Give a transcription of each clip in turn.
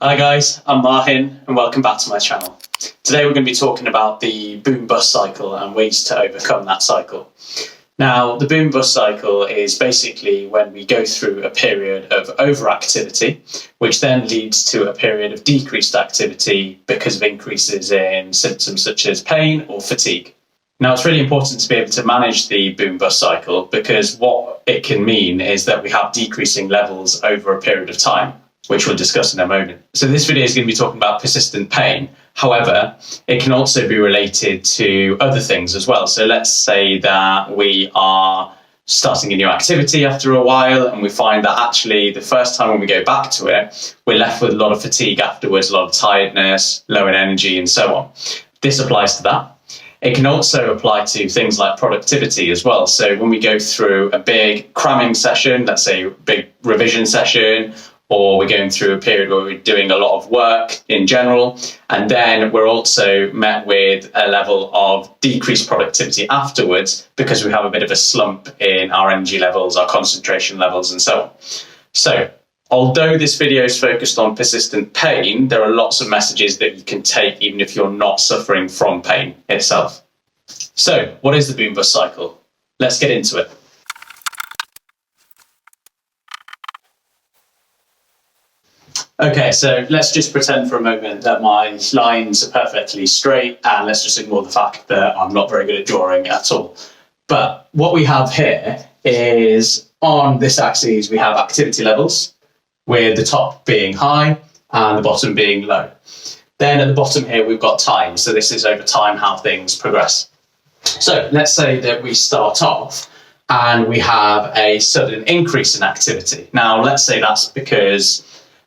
Hi guys, I'm Mahin and welcome back to my channel. Today we're going to be talking about the boom-bust cycle and ways to overcome that cycle. Now, the boom-bust cycle is basically when we go through a period of overactivity, which then leads to a period of decreased activity because of increases in symptoms such as pain or fatigue. Now, it's really important to be able to manage the boom-bust cycle because what it can mean is that we have decreasing levels over a period of time, which we'll discuss in a moment. So this video is going to be talking about persistent pain. However, it can also be related to other things as well. So let's say that we are starting a new activity after a while and we find that actually the first time when we go back to it, we're left with a lot of fatigue afterwards, a lot of tiredness, low in energy and so on. This applies to that. It can also apply to things like productivity as well. So when we go through a big cramming session, let's say a big revision session, or we're going through a period where we're doing a lot of work in general, and then we're also met with a level of decreased productivity afterwards because we have a bit of a slump in our energy levels, our concentration levels, and so on. So, although this video is focused on persistent pain, there are lots of messages that you can take even if you're not suffering from pain itself. So, what is the boom-bust cycle? Let's get into it. Okay, so let's just pretend for a moment that my lines are perfectly straight and let's just ignore the fact that I'm not very good at drawing at all. But what we have here is on this axis we have activity levels, with the top being high and the bottom being low. Then at the bottom here we've got time, so this is over time how things progress. So let's say that we start off and we have a sudden increase in activity. Now let's say that's because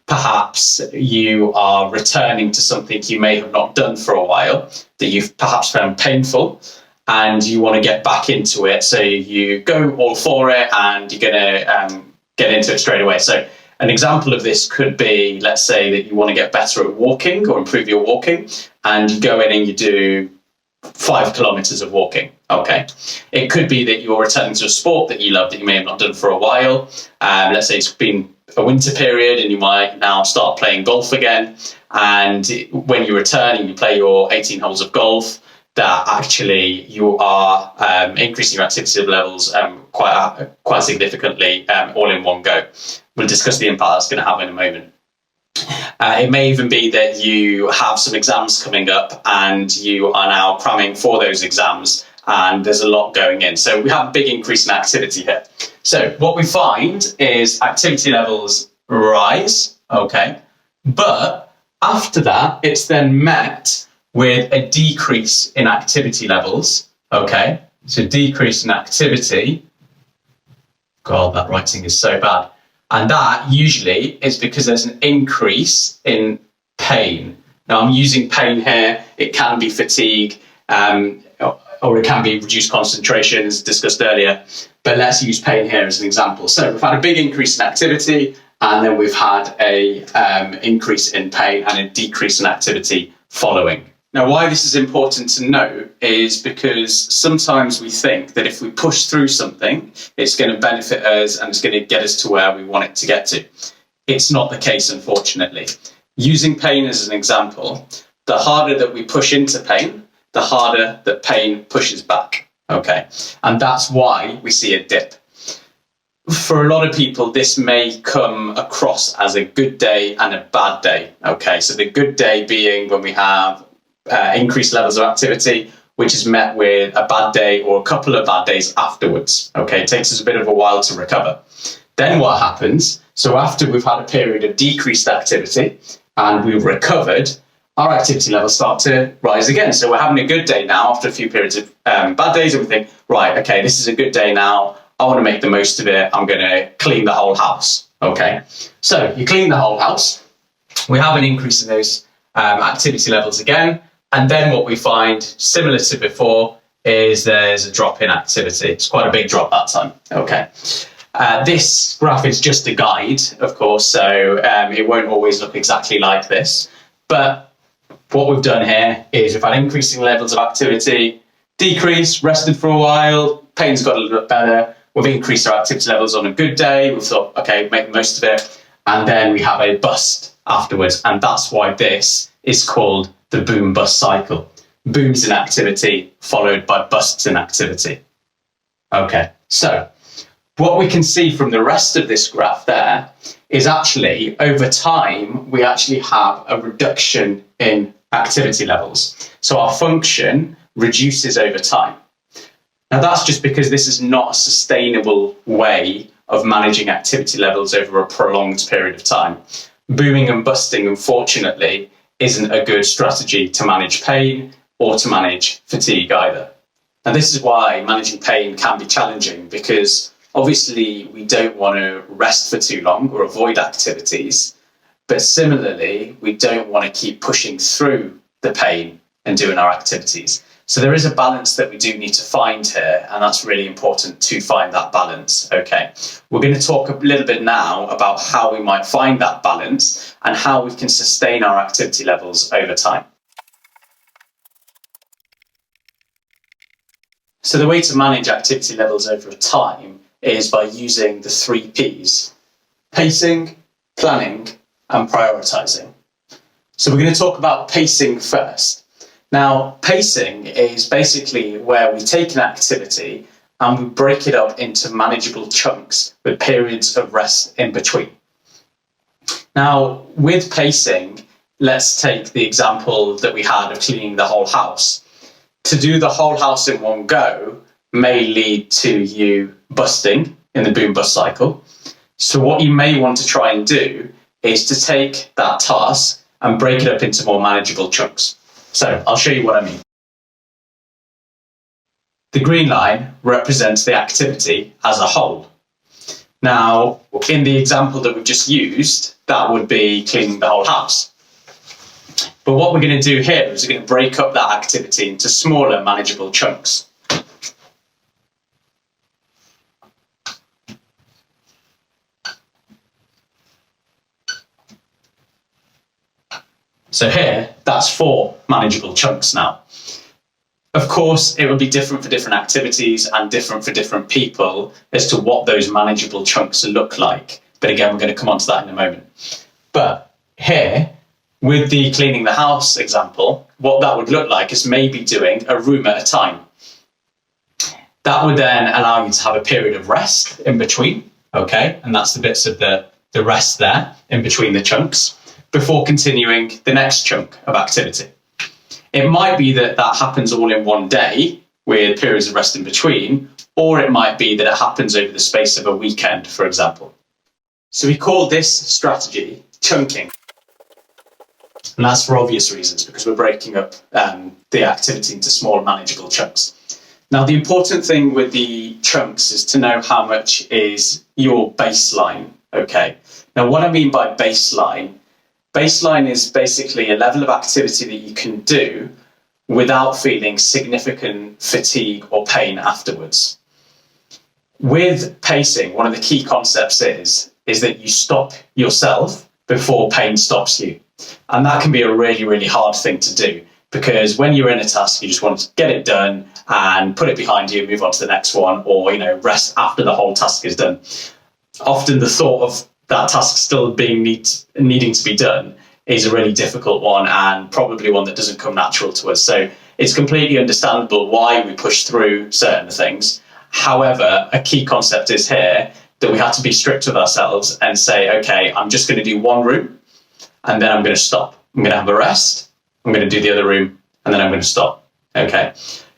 perhaps you are returning to something you may have not done for a while that you've perhaps found painful and you want to get back into it. So you go all for it and you're going to get into it straight away. So an example of this could be, let's say that you want to get better at walking or improve your walking and you go in and you do 5 kilometers of walking. Okay. It could be that you're returning to a sport that you love that you may have not done for a while. Let's say it's been a winter period and you might now start playing golf again. And when you return and you play your 18 holes of golf, that actually you are increasing your activity levels quite significantly all in one go. We'll discuss the impact that's going to have in a moment. It may even be that you have some exams coming up and you are now cramming for those exams and there's a lot going in. So we have a big increase in activity here. So what we find is activity levels rise, okay, but after that it's then met with a decrease in activity levels, okay, so decrease in activity. God, that writing is so bad. And that usually is because there's an increase in pain. Now I'm using pain here, it can be fatigue, or it can be reduced concentration as discussed earlier, but let's use pain here as an example. So we've had a big increase in activity and then we've had a increase in pain and a decrease in activity following. Now, why this is important to note is because sometimes we think that if we push through something, it's going to benefit us and it's going to get us to where we want it to get to. It's not the case, unfortunately. Using pain as an example, the harder that we push into pain, the harder that pain pushes back, okay? And that's why we see a dip. For a lot of people, this may come across as a good day and a bad day, okay? So the good day being when we have increased levels of activity, which is met with a bad day or a couple of bad days afterwards, okay? It takes us a bit of a while to recover. Then what happens? So after we've had a period of decreased activity and we've recovered, our activity levels start to rise again. So we're having a good day now after a few periods of bad days, and we think, right, okay, this is a good day now. I want to make the most of it. I'm going to clean the whole house. Okay. So you clean the whole house. We have an increase in those activity levels again. And then what we find, similar to before, is there's a drop in activity. It's quite a big drop that time. Okay. This graph is just a guide, of course, so it won't always look exactly like this. But what we've done here is we've had increasing levels of activity, decrease, rested for a while, pain's got a little bit better. We've increased our activity levels on a good day. We've thought, okay, make the most of it. and then we have a bust afterwards. And that's why this is called the boom-bust cycle. Booms in activity followed by busts in activity. Okay, so what we can see from the rest of this graph there is actually over time, we actually have a reduction in activity levels. So our function reduces over time. Now that's just because this is not a sustainable way of managing activity levels over a prolonged period of time. Booming and busting, unfortunately, isn't a good strategy to manage pain or to manage fatigue either. And this is why managing pain can be challenging, because obviously we don't want to rest for too long or avoid activities, but similarly, we don't want to keep pushing through the pain and doing our activities. So there is a balance that we do need to find here, and that's really important to find that balance. Okay, we're going to talk a little bit now about how we might find that balance and how we can sustain our activity levels over time. So the way to manage activity levels over time is by using the 3 Ps: pacing, planning, and prioritising. So we're going to talk about pacing first. Now, pacing is basically where we take an activity and we break it up into manageable chunks with periods of rest in between. Now, with pacing, let's take the example that we had of cleaning the whole house. To do the whole house in one go may lead to you busting in the boom-bust cycle. So what you may want to try and do is to take that task and break it up into more manageable chunks. So I'll show you what I mean. The green line represents the activity as a whole. Now, in the example that we've just used, that would be cleaning the whole house. But what we're going to do here is we're going to break up that activity into smaller, manageable chunks. So here, that's 4 manageable chunks now. Of course, it will be different for different activities and different for different people as to what those manageable chunks look like. But again, we're going to come on to that in a moment. But here, with the cleaning the house example, what that would look like is maybe doing a room at a time. That would then allow you to have a period of rest in between, okay? And that's the bits of the rest there in between the chunks, before continuing the next chunk of activity. It might be that that happens all in one day with periods of rest in between, or it might be that it happens over the space of a weekend, for example. So we call this strategy chunking. And that's for obvious reasons, because we're breaking up the activity into small manageable chunks. Now, the important thing with the chunks is to know how much is your baseline, okay? Now, what I mean by baseline is basically a level of activity that you can do without feeling significant fatigue or pain afterwards. With pacing, one of the key concepts is that you stop yourself before pain stops you. And that can be a really, really hard thing to do, because when you're in a task, you just want to get it done and put it behind you, move on to the next one, or rest after the whole task is done. Often the thought of that task still needing to be done is a really difficult one, and probably one that doesn't come natural to us. So it's completely understandable why we push through certain things. However, a key concept is here that we have to be strict with ourselves and say, okay, I'm just going to do one room and then I'm going to stop. I'm going to have a rest. I'm going to do the other room and then I'm going to stop. Okay.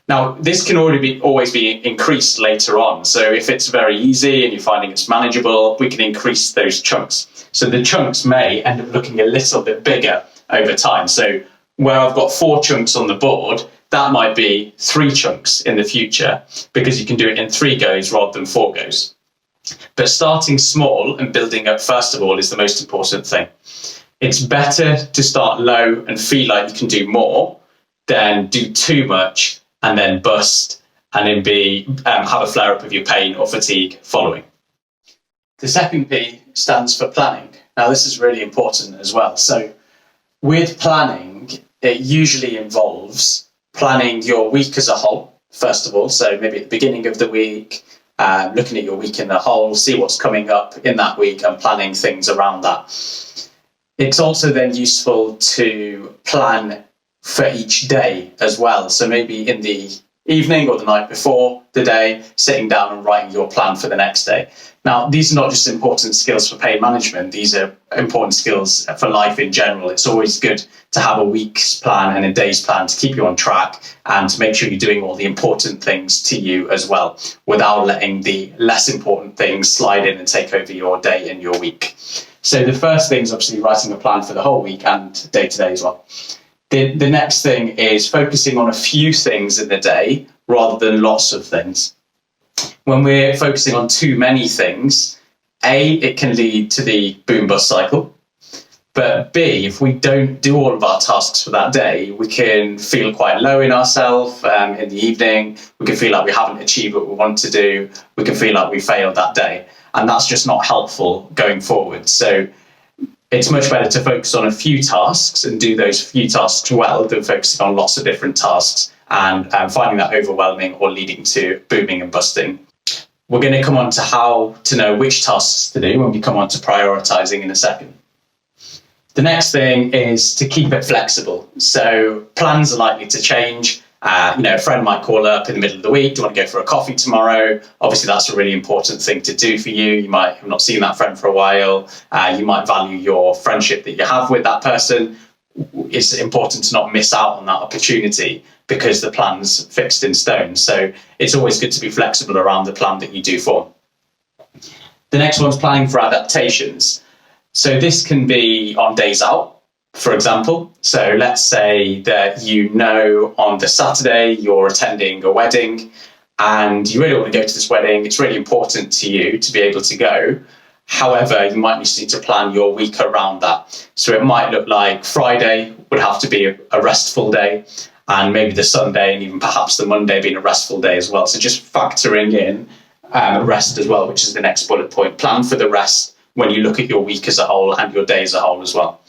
Now, this can always be increased later on. So if it's very easy and you're finding it's manageable, we can increase those chunks. So the chunks may end up looking a little bit bigger over time. So where I've got 4 chunks on the board, that might be 3 chunks in the future, because you can do it in 3 goes rather than 4 goes. But starting small and building up first of all is the most important thing. It's better to start low and feel like you can do more than do too much and then bust and then have a flare up of your pain or fatigue following. The second P stands for planning. Now, this is really important as well. So with planning, it usually involves planning your week as a whole, first of all. So maybe at the beginning of the week, looking at your week in the whole, see what's coming up in that week and planning things around that. It's also then useful to plan for each day as well. So maybe in the evening or the night before the day, sitting down and writing your plan for the next day. Now, these are not just important skills for pain management, these are important skills for life in general. It's always good to have a week's plan and a day's plan to keep you on track and to make sure you're doing all the important things to you as well, without letting the less important things slide in and take over your day and your week. So the first thing is obviously writing a plan for the whole week and day to day as well. The next thing is focusing on a few things in the day rather than lots of things. When we're focusing on too many things, A, it can lead to the boom-bust cycle. But B, if we don't do all of our tasks for that day, we can feel quite low in ourselves in the evening. We can feel like we haven't achieved what we want to do. We can feel like we failed that day. And that's just not helpful going forward. So it's much better to focus on a few tasks and do those few tasks well than focusing on lots of different tasks and finding that overwhelming or leading to booming and busting. We're going to come on to how to know which tasks to do when we come on to prioritising in a second. The next thing is to keep it flexible. So plans are likely to change. A friend might call up in the middle of the week. Do you want to go for a coffee tomorrow? Obviously, that's a really important thing to do for you. You might have not seen that friend for a while. You might value your friendship that you have with that person. It's important to not miss out on that opportunity because the plan's fixed in stone. So it's always good to be flexible around the plan that you do form. The next one's planning for adaptations. So this can be on days out, for example. So let's say that on the Saturday you're attending a wedding and you really want to go to this wedding. It's really important to you to be able to go. However, you might need to plan your week around that. So it might look like Friday would have to be a restful day, and maybe the Sunday and even perhaps the Monday being a restful day as well. So just factoring in rest as well, which is the next bullet point. Plan for the rest when you look at your week as a whole and your day as a whole as well.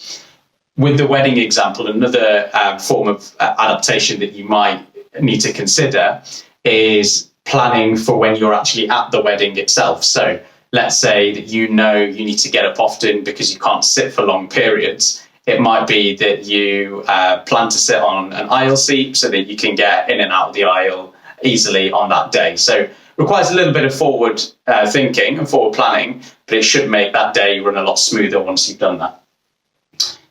With the wedding example, another form of adaptation that you might need to consider is planning for when you're actually at the wedding itself. So let's say that you need to get up often because you can't sit for long periods. It might be that you plan to sit on an aisle seat so that you can get in and out of the aisle easily on that day. So it requires a little bit of forward thinking and forward planning, but it should make that day run a lot smoother once you've done that.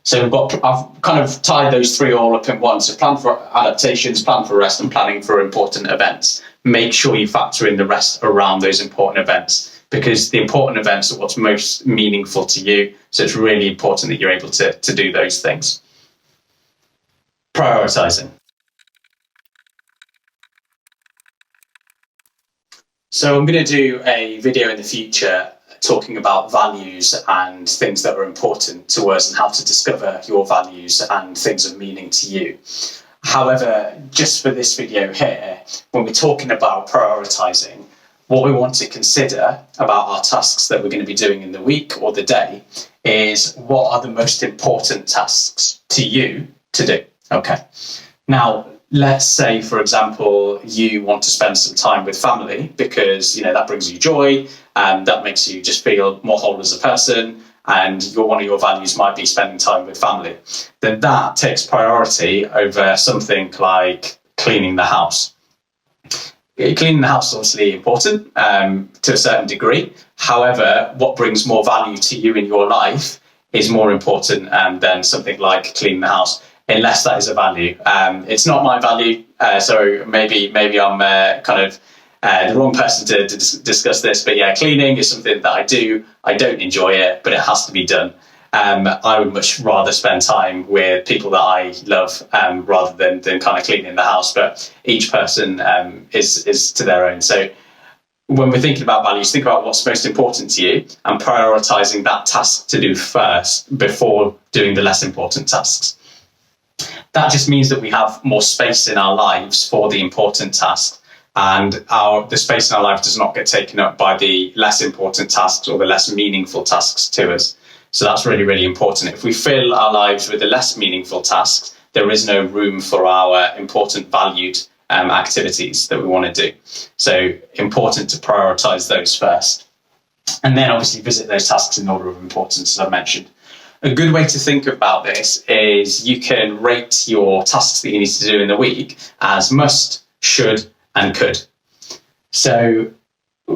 So I've kind of tied those three all up in one. So plan for adaptations, plan for rest, and planning for important events. Make sure you factor in the rest around those important events, because the important events are what's most meaningful to you. So it's really important that you're able to do those things. Prioritising. So I'm going to do a video in the future talking about values and things that are important to us and how to discover your values and things of meaning to you. However, just for this video here, when we're talking about prioritising, what we want to consider about our tasks that we're going to be doing in the week or the day is what are the most important tasks to you to do. Okay. Now, let's say, for example, you want to spend some time with family because, that brings you joy and that makes you just feel more whole as a person, and one of your values might be spending time with family. Then that takes priority over something like cleaning the house. Cleaning the house is obviously important to a certain degree. However, what brings more value to you in your life is more important than something like cleaning the house, unless that is a value. It's not my value, so maybe I'm the wrong person to discuss this. But yeah, cleaning is something that I do. I don't enjoy it, but it has to be done. I would much rather spend time with people that I love rather than kind of cleaning the house. But each person is to their own. So when we're thinking about values, think about what's most important to you and prioritising that task to do first before doing the less important tasks. That just means that we have more space in our lives for the important tasks, and the space in our life does not get taken up by the less important tasks or the less meaningful tasks to us. So that's really, really important. If we fill our lives with the less meaningful tasks, there is no room for our important, valued activities that we want to do. So important to prioritise those first. And then obviously visit those tasks in order of importance, as I mentioned. A good way to think about this is you can rate your tasks that you need to do in the week as must, should, and could. So,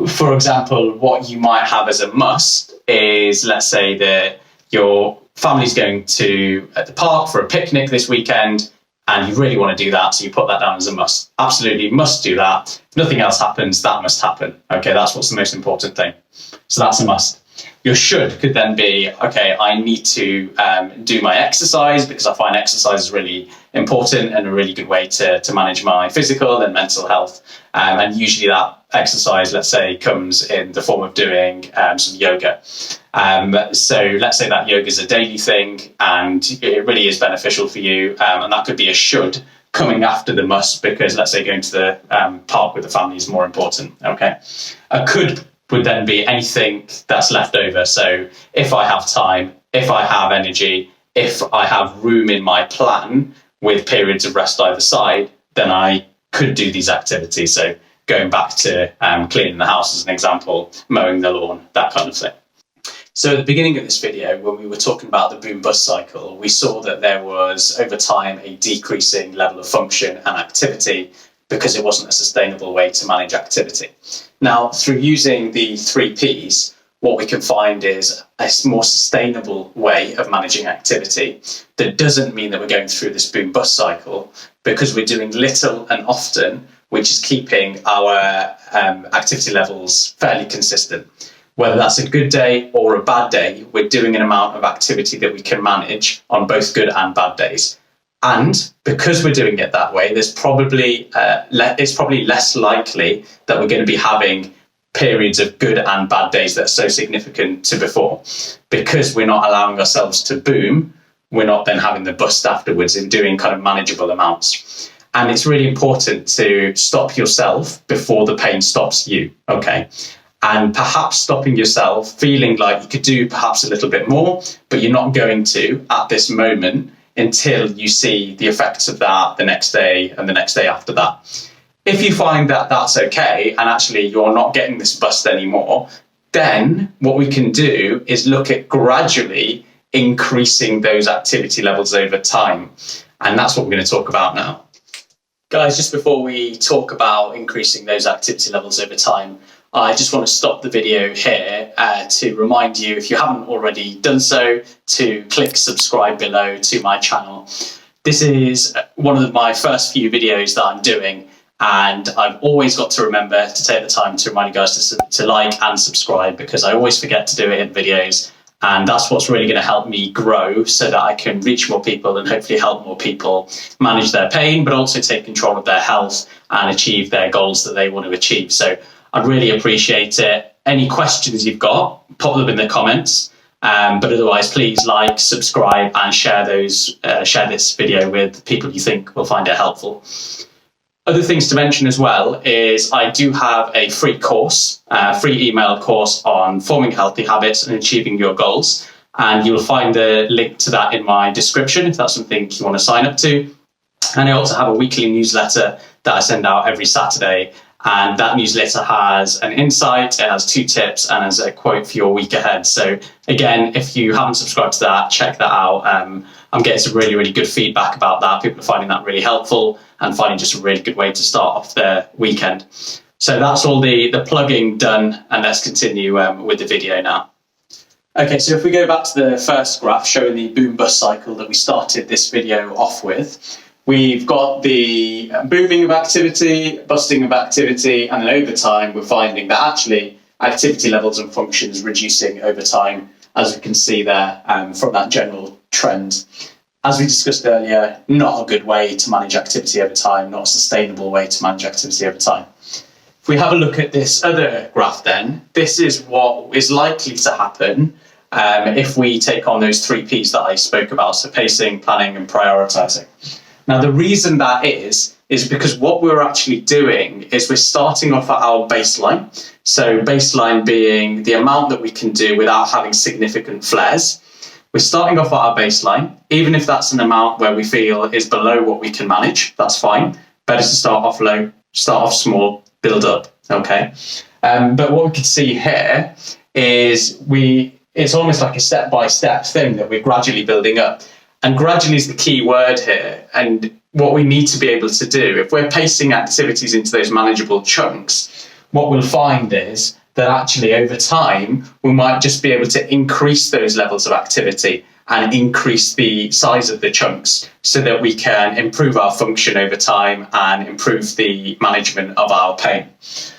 for example, what you might have as a must is, let's say that your family's going to the park for a picnic this weekend, and you really want to do that, so you put that down as a must. Absolutely must do that. If nothing else happens, that must happen. Okay, that's what's the most important thing. So that's a must. Your should could then be, okay, I need to do my exercise because I find exercise is really important and a really good way to manage my physical and mental health. And usually that exercise, let's say, comes in the form of doing some yoga. So let's say that yoga is a daily thing and it really is beneficial for you. And that could be a should coming after the must, because let's say going to the park with the family is more important. Okay. A could would then be anything that's left over. So if I have time, if I have energy, if I have room in my plan with periods of rest either side, then I could do these activities. So going back to cleaning the house as an example, mowing the lawn, that kind of thing. So at the beginning of this video, when we were talking about the boom-bust cycle, we saw that there was over time a decreasing level of function and activity because it wasn't a sustainable way to manage activity. Now, through using the 3 Ps, what we can find is a more sustainable way of managing activity that doesn't mean that we're going through this boom-bust cycle, because we're doing little and often, which is keeping our activity levels fairly consistent. Whether that's a good day or a bad day, we're doing an amount of activity that we can manage on both good and bad days. And because we're doing it that way, there's probably it's probably less likely that we're going to be having periods of good and bad days that are so significant to before. Because we're not allowing ourselves to boom, we're not then having the bust afterwards in doing kind of manageable amounts. And it's really important to stop yourself before the pain stops you, okay? And perhaps stopping yourself, feeling like you could do perhaps a little bit more, but you're not going to at this moment until you see the effects of that the next day and the next day after that. If you find that that's okay and actually you're not getting this bust anymore, then what we can do is look at gradually increasing those activity levels over time. And that's what we're going to talk about now. Guys, just before we talk about increasing those activity levels over time, I just want to stop the video here to remind you, if you haven't already done so, to click subscribe below to my channel. This is one of my first few videos that I'm doing, and I've always got to remember to take the time to remind you guys to like and subscribe, because I always forget to do it in videos, and that's what's really going to help me grow so that I can reach more people and hopefully help more people manage their pain, but also take control of their health and achieve their goals that they want to achieve. So I'd really appreciate it. Any questions you've got, pop them in the comments. But otherwise, please like, subscribe, and share this video with people you think will find it helpful. Other things to mention as well is I do have a free course, free email course on forming healthy habits and achieving your goals. And you'll find the link to that in my description if that's something you want to sign up to. And I also have a weekly newsletter that I send out every Saturday. And that newsletter has an insight, it has 2 tips, and has a quote for your week ahead. So again, if you haven't subscribed to that, check that out. I'm getting some really, really good feedback about that. People are finding that really helpful and finding just a really good way to start off their weekend. So that's all the plugging done, and let's continue with the video now. Okay, so if we go back to the first graph showing the boom-bust cycle that we started this video off with, we've got the booming of activity, busting of activity, and then over time we're finding that actually activity levels and functions reducing over time, as we can see there from that general trend. As we discussed earlier, not a good way to manage activity over time, not a sustainable way to manage activity over time. If we have a look at this other graph then, this is what is likely to happen if we take on those 3 Ps that I spoke about, so pacing, planning, and prioritising. Now, the reason that is because what we're actually doing is we're starting off at our baseline. So baseline being the amount that we can do without having significant flares. We're starting off at our baseline, even if that's an amount where we feel is below what we can manage, that's fine. Better to start off low, start off small, build up. Okay. But what we can see here is it's almost like a step-by-step thing that we're gradually building up. And gradually is the key word here. And what we need to be able to do, if we're pacing activities into those manageable chunks, what we'll find is that actually over time, we might just be able to increase those levels of activity and increase the size of the chunks so that we can improve our function over time and improve the management of our pain.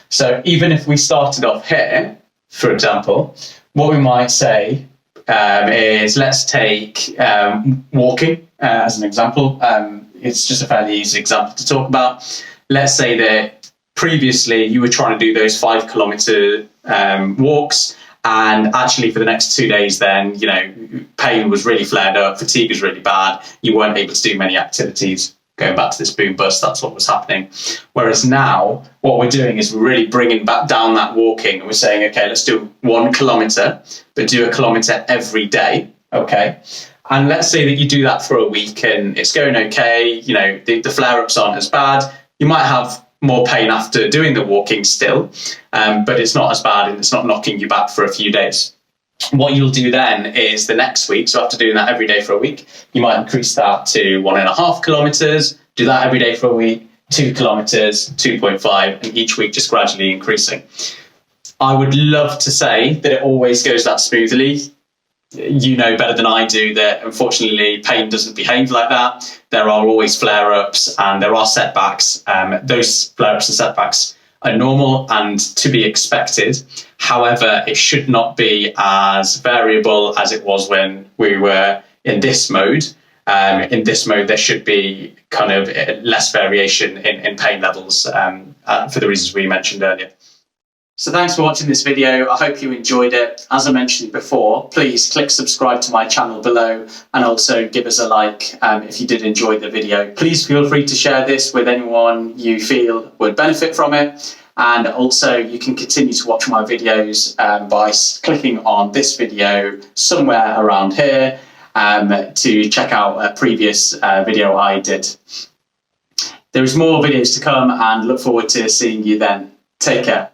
So even if we started off here, for example, what we might say is, let's take walking as an example. It's just a fairly easy example to talk about. Let's say that previously you were trying to do those 5 kilometre walks, and actually for the next 2 days then, pain was really flared up, fatigue was really bad, you weren't able to do many activities. Going back to this boom bust, that's what was happening. Whereas now, what we're doing is we're really bringing back down that walking, and we're saying, okay, let's do 1 kilometre, but do a kilometre every day, okay? And let's say that you do that for a week and it's going okay, the flare-ups aren't as bad. You might have more pain after doing the walking still, but it's not as bad and it's not knocking you back for a few days. What you'll do then is the next week, so after doing that every day for a week, you might increase that to 1.5 kilometres, do that every day for a week, 2 kilometres, 2.5, and each week just gradually increasing. I would love to say that it always goes that smoothly. You know better than I do that unfortunately pain doesn't behave like that. There are always flare-ups and there are setbacks. Those flare-ups and setbacks are normal and to be expected. However, it should not be as variable as it was when we were in this mode. In this mode, there should be kind of less variation in pain levels for the reasons we mentioned earlier. So thanks for watching this video. I hope you enjoyed it. As I mentioned before, please click subscribe to my channel below and also give us a like if you did enjoy the video. Please feel free to share this with anyone you feel would benefit from it. And also you can continue to watch my videos by clicking on this video somewhere around here to check out a previous video I did. There is more videos to come and look forward to seeing you then. Take care.